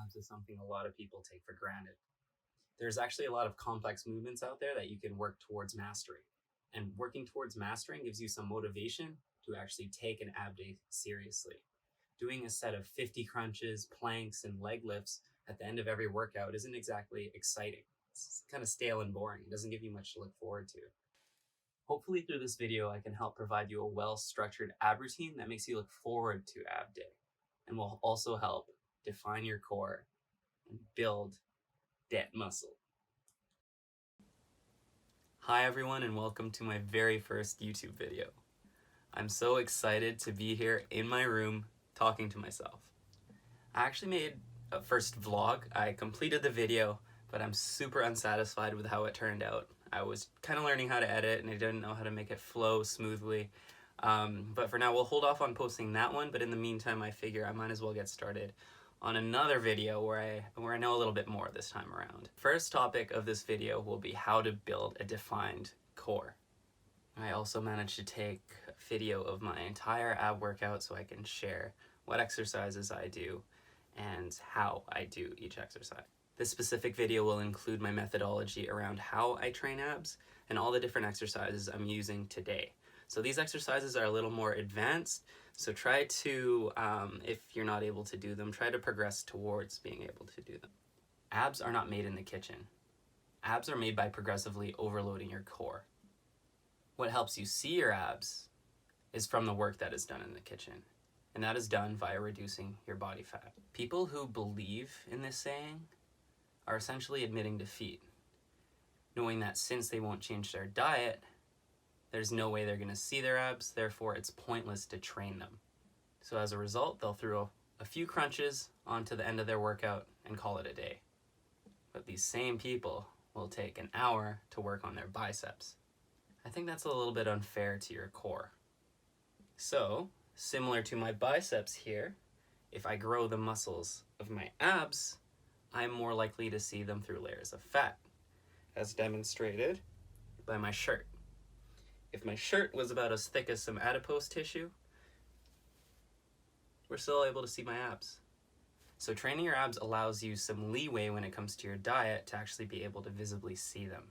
abs is something a lot of people take for granted. There's actually a lot of complex movements out there that you can work towards mastering. And working towards mastering gives you some motivation to actually take an ab day seriously. Doing a set of 50 crunches, planks, and leg lifts at the end of every workout isn't exactly exciting. It's kind of stale and boring. It doesn't give you much to look forward to. Hopefully through this video, I can help provide you a well-structured ab routine that makes you look forward to ab day, and will also help define your core and build that muscle. Hi everyone, and welcome to my very first YouTube video. I'm so excited to be here in my room talking to myself. I actually made a first vlog. I completed the video, but I'm super unsatisfied with how it turned out. I was kind of learning how to edit and I didn't know how to make it flow smoothly. But for now, we'll hold off on posting that one. But in the meantime, I figure I might as well get started on another video where I know a little bit more this time around. First topic of this video will be how to build a defined core. I also managed to take a video of my entire ab workout so I can share what exercises I do and how I do each exercise. This specific video will include my methodology around how I train abs and all the different exercises I'm using today. So these exercises are a little more advanced, so try to, if you're not able to do them, try to progress towards being able to do them. Abs are not made in the kitchen. Abs are made by progressively overloading your core. What helps you see your abs is from the work that is done in the kitchen, and that is done via reducing your body fat. People who believe in this saying are essentially admitting defeat, knowing that since they won't change their diet, there's no way they're going to see their abs, therefore it's pointless to train them. So as a result, they'll throw a few crunches onto the end of their workout and call it a day. But these same people will take an hour to work on their biceps. I think that's a little bit unfair to your core. So, similar to my biceps here, if I grow the muscles of my abs, I'm more likely to see them through layers of fat, as demonstrated by my shirt. If my shirt was about as thick as some adipose tissue, we're still able to see my abs. So training your abs allows you some leeway when it comes to your diet to actually be able to visibly see them.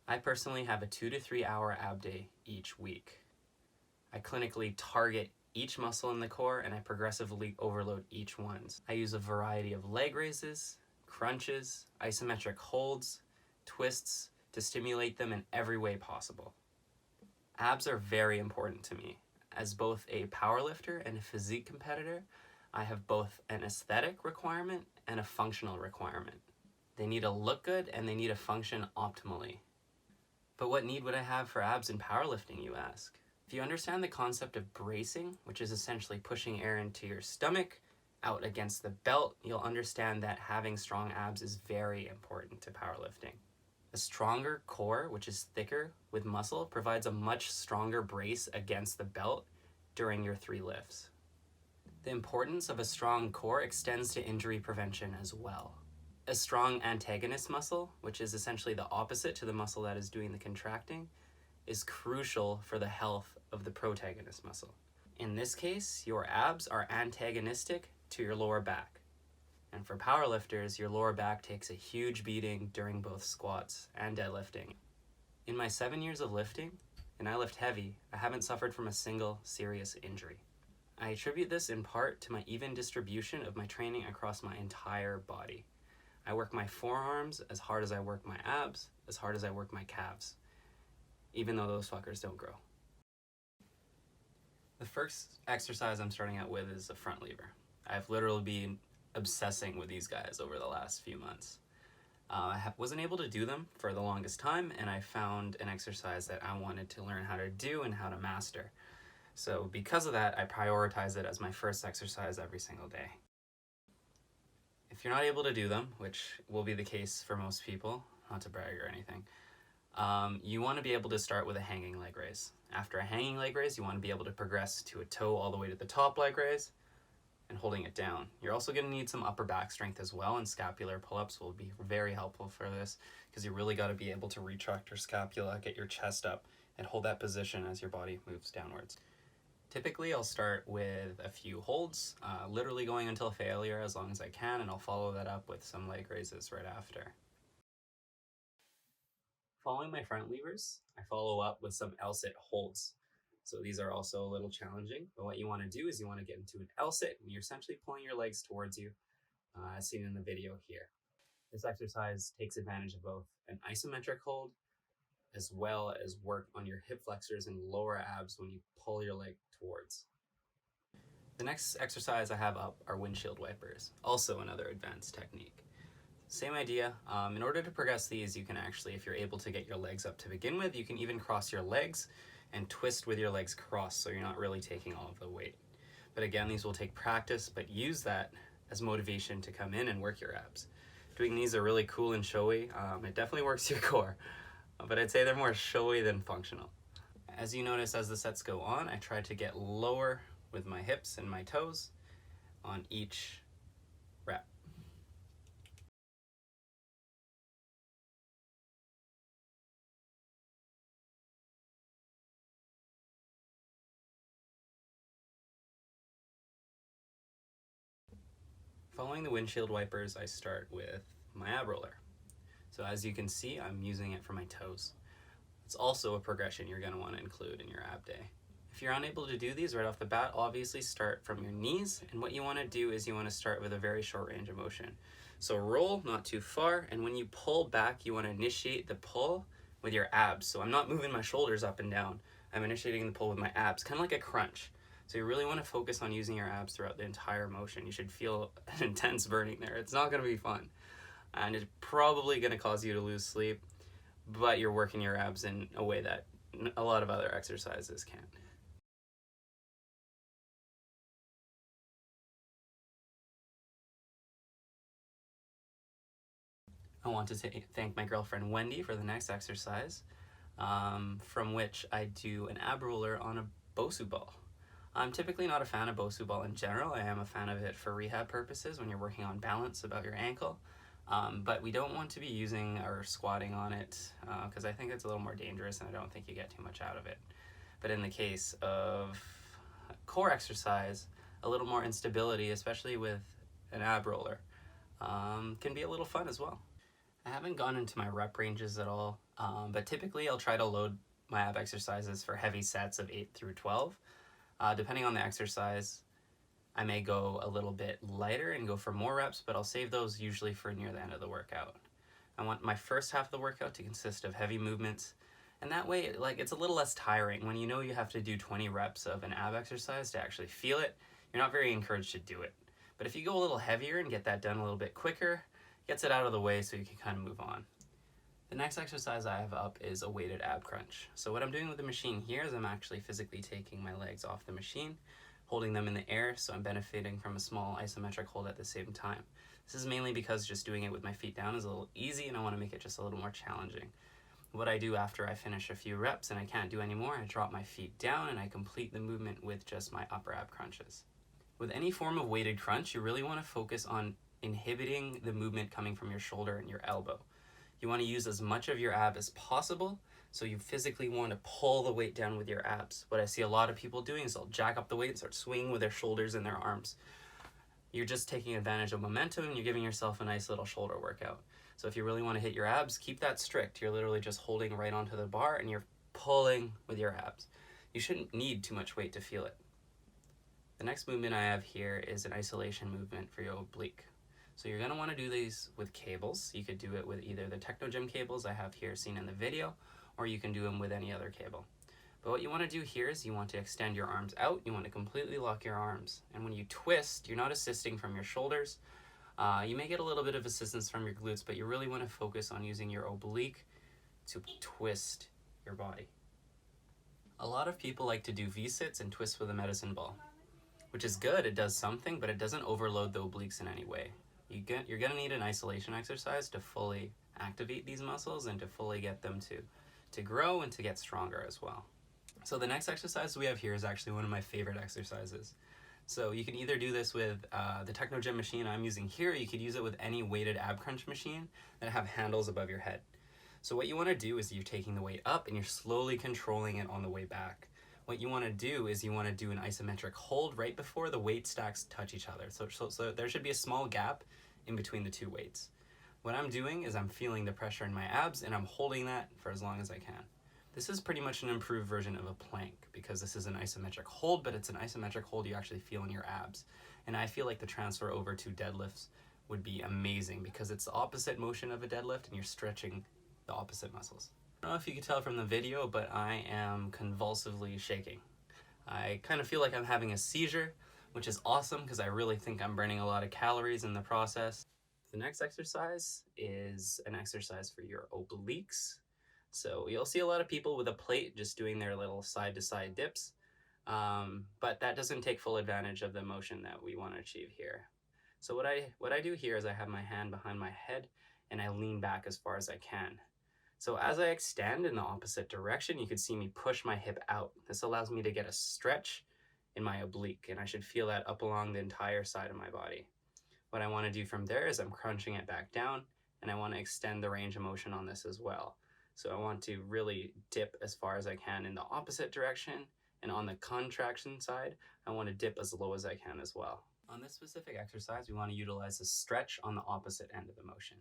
I personally have a 2 to 3 hour ab day each week. I clinically target each muscle in the core and I progressively overload each one. I use a variety of leg raises, crunches, isometric holds, twists to stimulate them in every way possible. Abs are very important to me. As both a powerlifter and a physique competitor, I have both an aesthetic requirement and a functional requirement. They need to look good and they need to function optimally. But what need would I have for abs in powerlifting, you ask? If you understand the concept of bracing, which is essentially pushing air into your stomach, out against the belt, you'll understand that having strong abs is very important to powerlifting. A stronger core, which is thicker with muscle, provides a much stronger brace against the belt during your 3 lifts. The importance of a strong core extends to injury prevention as well. A strong antagonist muscle, which is essentially the opposite to the muscle that is doing the contracting, is crucial for the health of the protagonist muscle. In this case, your abs are antagonistic to your lower back. And for powerlifters, your lower back takes a huge beating during both squats and deadlifting. In my 7 years of lifting, and I lift heavy, I haven't suffered from a single serious injury. I attribute this in part to my even distribution of my training across my entire body. I work my forearms as hard as I work my abs, as hard as I work my calves, even though those fuckers don't grow. The first exercise I'm starting out with is a front lever. I've literally been obsessing with these guys over the last few months. I wasn't able to do them for the longest time, and I found an exercise that I wanted to learn how to do and how to master. So because of that, I prioritize it as my first exercise every single day. If you're not able to do them, which will be the case for most people, not to brag or anything, you want to be able to start with a hanging leg raise. After a hanging leg raise, you want to be able to progress to a toe all the way to the top leg raise and holding it down. You're also going to need some upper back strength as well, and scapular pull-ups will be very helpful for this because you really got to be able to retract your scapula, get your chest up, and hold that position as your body moves downwards. Typically, I'll start with a few holds, literally going until failure as long as I can, and I'll follow that up with some leg raises right after. Following my front levers, I follow up with some L-sit holds. So these are also a little challenging, but what you want to do is you want to get into an L-sit, and you're essentially pulling your legs towards you, as seen in the video here. This exercise takes advantage of both an isometric hold as well as work on your hip flexors and lower abs when you pull your leg towards. The next exercise I have up are windshield wipers, also another advanced technique. Same idea. In order to progress these, you can actually, if you're able to get your legs up to begin with, you can even cross your legs and twist with your legs crossed, so you're not really taking all of the weight. But again, these will take practice, but use that as motivation to come in and work your abs. Doing these are really cool and showy. It definitely works your core, but I'd say they're more showy than functional. As you notice, as the sets go on, I try to get lower with my hips and my toes on each rep. Following the windshield wipers, I start with my ab roller. So as you can see, I'm using it for my toes. It's also a progression you're going to want to include in your ab day. If you're unable to do these right off the bat, obviously start from your knees, and what you want to do is you want to start with a very short range of motion. So roll, not too far, and when you pull back, you want to initiate the pull with your abs. So I'm not moving my shoulders up and down. I'm initiating the pull with my abs, kind of like a crunch. So you really want to focus on using your abs throughout the entire motion. You should feel an intense burning there. It's not going to be fun. And it's probably going to cause you to lose sleep, but you're working your abs in a way that a lot of other exercises can't. I want to thank my girlfriend Wendy for the next exercise, from which I do an ab roller on a Bosu ball. I'm typically not a fan of Bosu ball in general. I am a fan of it for rehab purposes when you're working on balance about your ankle. But we don't want to be using or squatting on it because I think it's a little more dangerous and I don't think you get too much out of it. But in the case of core exercise, a little more instability, especially with an ab roller, can be a little fun as well. I haven't gone into my rep ranges at all, but typically I'll try to load my ab exercises for heavy sets of 8 through 12. Depending on the exercise, I may go a little bit lighter and go for more reps, but I'll save those usually for near the end of the workout. I want my first half of the workout to consist of heavy movements, and that way, it's a little less tiring. When you know you have to do 20 reps of an ab exercise to actually feel it, you're not very encouraged to do it. But if you go a little heavier and get that done a little bit quicker, it gets it out of the way so you can kind of move on. The next exercise I have up is a weighted ab crunch. So what I'm doing with the machine here is I'm actually physically taking my legs off the machine, holding them in the air, so I'm benefiting from a small isometric hold at the same time. This is mainly because just doing it with my feet down is a little easy and I want to make it just a little more challenging. What I do after I finish a few reps and I can't do anymore, I drop my feet down and I complete the movement with just my upper ab crunches. With any form of weighted crunch, you really want to focus on inhibiting the movement coming from your shoulder and your elbow. You want to use as much of your ab as possible, so you physically want to pull the weight down with your abs. What I see a lot of people doing is they'll jack up the weight and start swinging with their shoulders and their arms. You're just taking advantage of momentum and you're giving yourself a nice little shoulder workout. So if you really want to hit your abs, keep that strict. You're literally just holding right onto the bar and you're pulling with your abs. You shouldn't need too much weight to feel it. The next movement I have here is an isolation movement for your oblique. So you're going to want to do these with cables. You could do it with either the Technogym cables I have here seen in the video, or you can do them with any other cable. But what you want to do here is you want to extend your arms out. You want to completely lock your arms. And when you twist, you're not assisting from your shoulders. You may get a little bit of assistance from your glutes, but you really want to focus on using your oblique to twist your body. A lot of people like to do V-sits and twist with a medicine ball, which is good. It does something, but it doesn't overload the obliques in any way. You're going to need an isolation exercise to fully activate these muscles and to fully get them to grow and to get stronger as well. So the next exercise we have here is actually one of my favorite exercises. So you can either do this with the Technogym machine I'm using here, or you could use it with any weighted ab crunch machine that have handles above your head. So what you want to do is you're taking the weight up and you're slowly controlling it on the way back. what you want to do is you want to do an isometric hold right before the weight stacks touch each other. So there should be a small gap in between the two weights. What I'm doing is I'm feeling the pressure in my abs and I'm holding that for as long as I can. This is pretty much an improved version of a plank because this is an isometric hold, but it's an isometric hold you actually feel in your abs. And I feel like the transfer over to deadlifts would be amazing because it's the opposite motion of a deadlift and you're stretching the opposite muscles. I don't know if you can tell from the video, but I am convulsively shaking. I kind of feel like I'm having a seizure, which is awesome because I really think I'm burning a lot of calories in the process. The next exercise is an exercise for your obliques. So you'll see a lot of people with a plate just doing their little side-to-side dips, but that doesn't take full advantage of the motion that we want to achieve here. So what I do here is I have my hand behind my head and I lean back as far as I can. So as I extend in the opposite direction, you can see me push my hip out. This allows me to get a stretch in my oblique, and I should feel that up along the entire side of my body. What I want to do from there is I'm crunching it back down, and I want to extend the range of motion on this as well. So I want to really dip as far as I can in the opposite direction, and on the contraction side, I want to dip as low as I can as well. On this specific exercise, we want to utilize a stretch on the opposite end of the motion.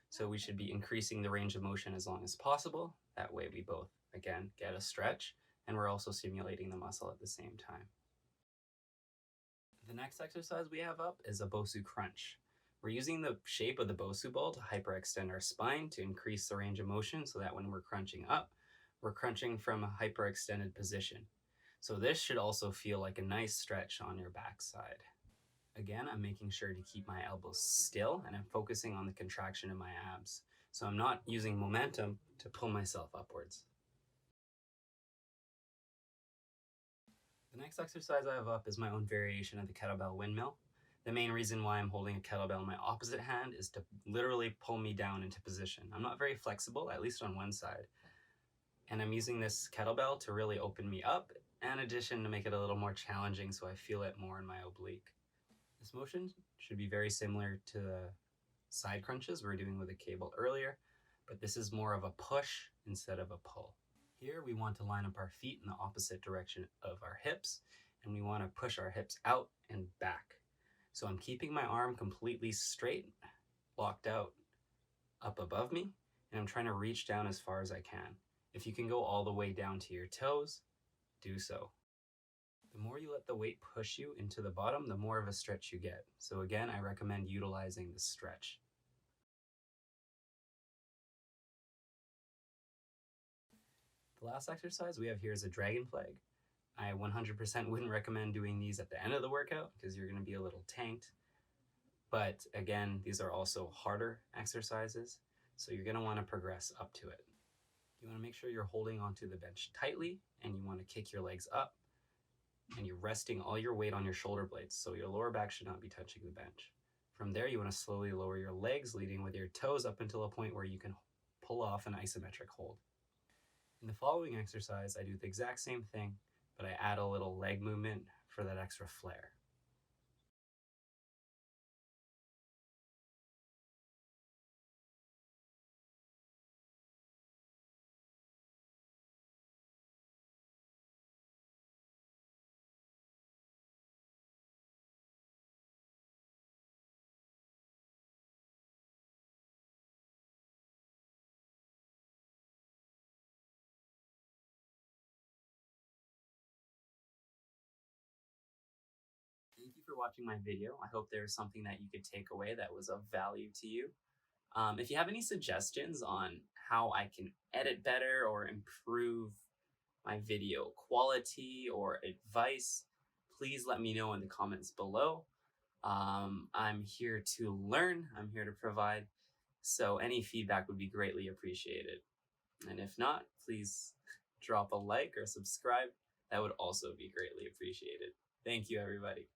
So we should be increasing the range of motion as long as possible. That way we both, again, get a stretch, and we're also stimulating the muscle at the same time. The next exercise we have up is a Bosu Crunch. We're using the shape of the Bosu ball to hyperextend our spine to increase the range of motion so that when we're crunching up, we're crunching from a hyperextended position. So this should also feel like a nice stretch on your backside. Again, I'm making sure to keep my elbows still and I'm focusing on the contraction in my abs. So I'm not using momentum to pull myself upwards. The next exercise I have up is my own variation of the Kettlebell Windmill. The main reason why I'm holding a kettlebell in my opposite hand is to literally pull me down into position. I'm not very flexible, at least on one side. And I'm using this kettlebell to really open me up, in addition to make it a little more challenging so I feel it more in my oblique. This motion should be very similar to the side crunches we were doing with the cable earlier, but this is more of a push instead of a pull. Here we want to line up our feet in the opposite direction of our hips, and we want to push our hips out and back. So I'm keeping my arm completely straight, locked out up above me, and I'm trying to reach down as far as I can. If you can go all the way down to your toes, do so. The more you let the weight push you into the bottom, the more of a stretch you get. So again, I recommend utilizing the stretch. The last exercise we have here is a dragon flag. I 100% wouldn't recommend doing these at the end of the workout because you're going to be a little tanked. But again, these are also harder exercises, so you're going to want to progress up to it. You want to make sure you're holding onto the bench tightly and you want to kick your legs up. And you're resting all your weight on your shoulder blades, so your lower back should not be touching the bench. From there, you want to slowly lower your legs, leading with your toes up until a point where you can pull off an isometric hold. In the following exercise, I do the exact same thing, but I add a little leg movement for that extra flair. Thank you for watching my video. I hope there's something that you could take away that was of value to you. If you have any suggestions on how I can edit better or improve my video quality or advice, please let me know in the comments below. I'm here to learn, I'm here to provide, so any feedback would be greatly appreciated. And if not, please drop a like or subscribe. That would also be greatly appreciated. Thank you, everybody.